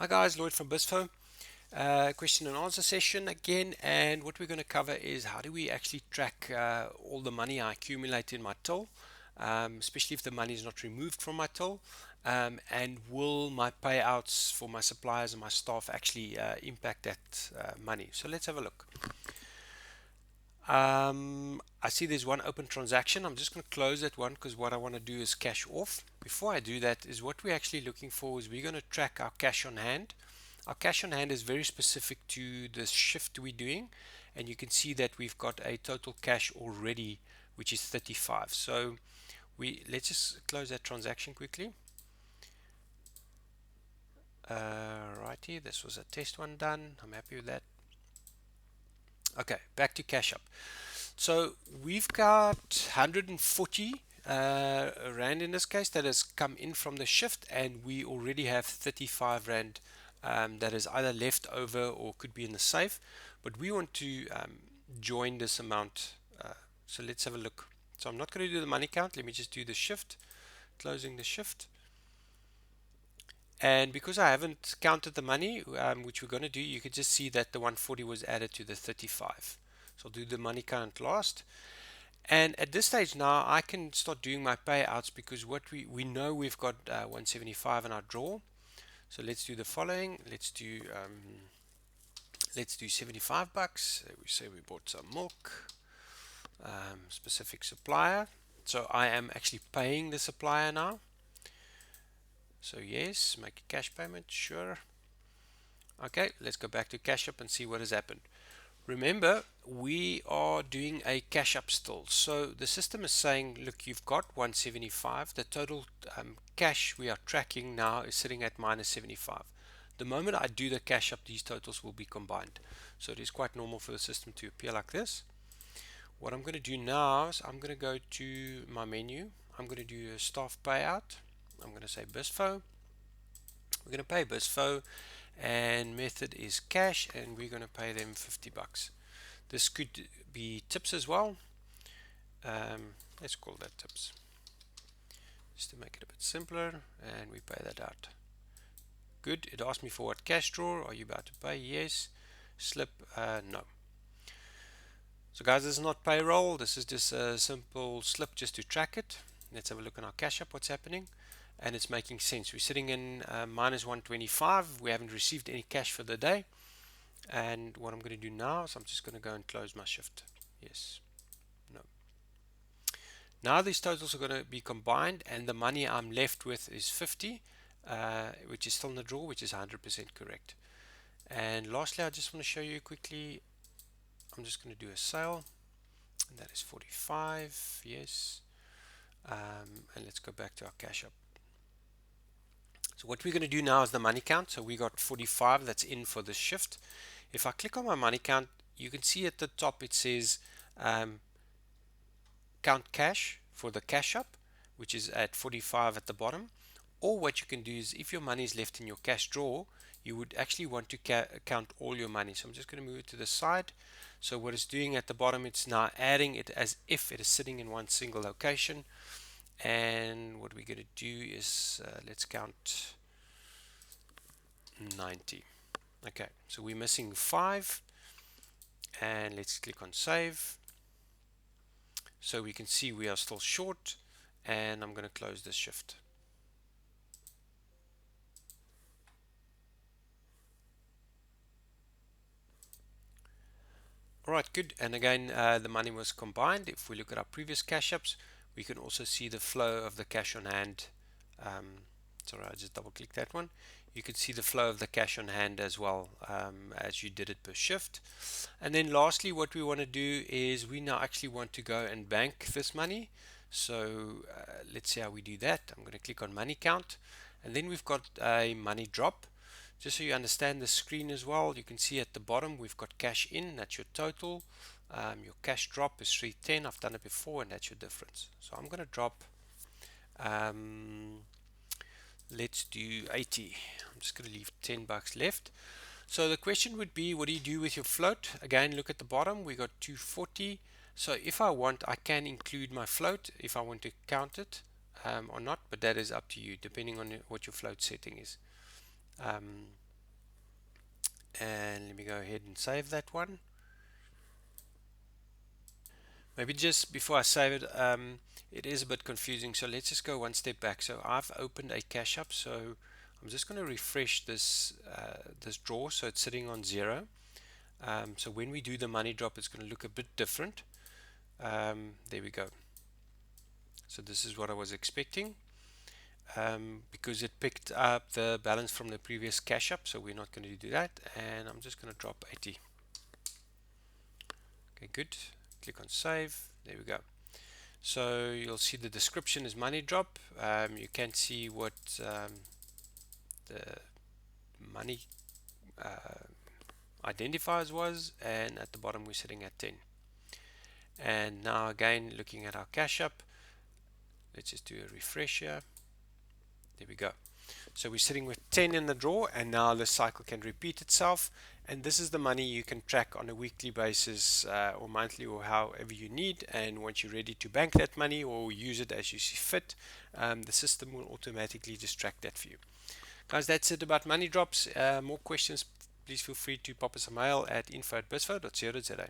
Hi guys, Lloyd from Bizzfo. Question and answer session again, and what we're going to cover is how do we actually track all the money I accumulate in my till, especially if the money is not removed from my till, and will my payouts for my suppliers and my staff actually impact that money. So let's have a look. I see there's one open transaction. I'm just going to close that one because what I want to do is cash off. Before I do that, is what we're actually looking for is we're going to track our cash on hand. Our cash on hand is very specific to the shift we're doing, and you can see that we've got a total cash already, which is 35. So let's just close that transaction quickly. Righty, this was a test one done. I'm happy with that. Okay, back to cash up. So we've got 140 Rand in this case that has come in from the shift, and we already have 35 Rand that is either left over or could be in the safe. But we want to join this amount. So let's have a look. So I'm not going to do the money count. Let me just do the shift, closing the shift. And because I haven't counted the money, which we're going to do, you can just see that the 140 was added to the 35. So I'll do the money count last. And at this stage now, I can start doing my payouts because what we know we've got 175 in our draw. So let's do the following. Let's do 75 bucks. We say we bought some milk, specific supplier. So I am actually paying the supplier now. So yes, make a cash payment, sure. Okay, let's go back to cash up and see what has happened. Remember, we are doing a cash up still. So the system is saying, look, you've got 175. The total cash we are tracking now is sitting at minus 75. The moment I do the cash up, these totals will be combined. So it is quite normal for the system to appear like this. What I'm going to do now is I'm going to go to my menu. I'm going to do a staff payout. I'm going to say Bizzfo. We're going to pay Bizzfo, and method is cash, and we're going to pay them 50 bucks. This could be tips as well. Let's call that tips just to make it a bit simpler, and we pay that out. Good. It asked me for what cash draw. Are you about to pay? Yes. Slip? No. So guys, this is not payroll. This is just a simple slip just to track it. Let's have a look at our cash up, what's happening. And it's making sense. We're sitting in minus 125. We haven't received any cash for the day. And what I'm going to do now is I'm just going to go and close my shift. Yes. No. Now these totals are going to be combined, and the money I'm left with is 50, which is still in the draw, which is 100% correct. And lastly, I just want to show you quickly. I'm just going to do a sale, and that is 45. Yes. And let's go back to our cash up. So what we're going to do now is the money count. So we got 45 that's in for this shift. If I click on my money count, you can see at the top it says count cash for the cash up, which is at 45 at the bottom. Or what you can do is, if your money is left in your cash drawer, you would actually want to count all your money. So I'm just going to move it to the side. So what it's doing at the bottom, it's now adding it as if it is sitting in one single location. And what we're going to do is let's count 90. Okay, so we're missing 5, and let's click on save. So we can see we are still short, and I'm going to close this shift. Alright, good. And again, the money was combined. If we look at our previous cash ups, we can also see the flow of the cash on hand. Sorry, I just double click that one. You can see the flow of the cash on hand as well, as you did it per shift. And then lastly, what we want to do is we now actually want to go and bank this money. So let's see how we do that. I'm going to click on money count, and then we've got a money drop. Just so you understand the screen as well, you can see at the bottom we've got cash in, that's your total. Your cash drop is 310. I've done it before, and that's your difference. So I'm going to drop, let's do 80. I'm just going to leave 10 bucks left. So the question would be, what do you do with your float? Again, look at the bottom, we got 240. So if I want, I can include my float if I want to count it or not, but that is up to you depending on what your float setting is. And let me go ahead and save that one. Maybe just before I save it, it is a bit confusing, so let's just go one step back. So I've opened a cash up, so I'm just going to refresh this drawer so it's sitting on 0. So when we do the money drop, it's going to look a bit different. There we go. So this is what I was expecting, because it picked up the balance from the previous cash up, so we're not going to do that, and I'm just going to drop 80. Okay, good. Click on save. There we go. So you'll see the description is money drop. You can see what the money identifiers was, and at the bottom we're sitting at 10. And now again, looking at our cash up, let's just do a refresher. There we go. So we're sitting with 10 in the drawer, and now the cycle can repeat itself. And this is the money you can track on a weekly basis, or monthly, or however you need. And once you're ready to bank that money or use it as you see fit, the system will automatically just track that for you. Guys, that's it about money drops. More questions, please feel free to pop us a mail at info@bizzfo.co.za.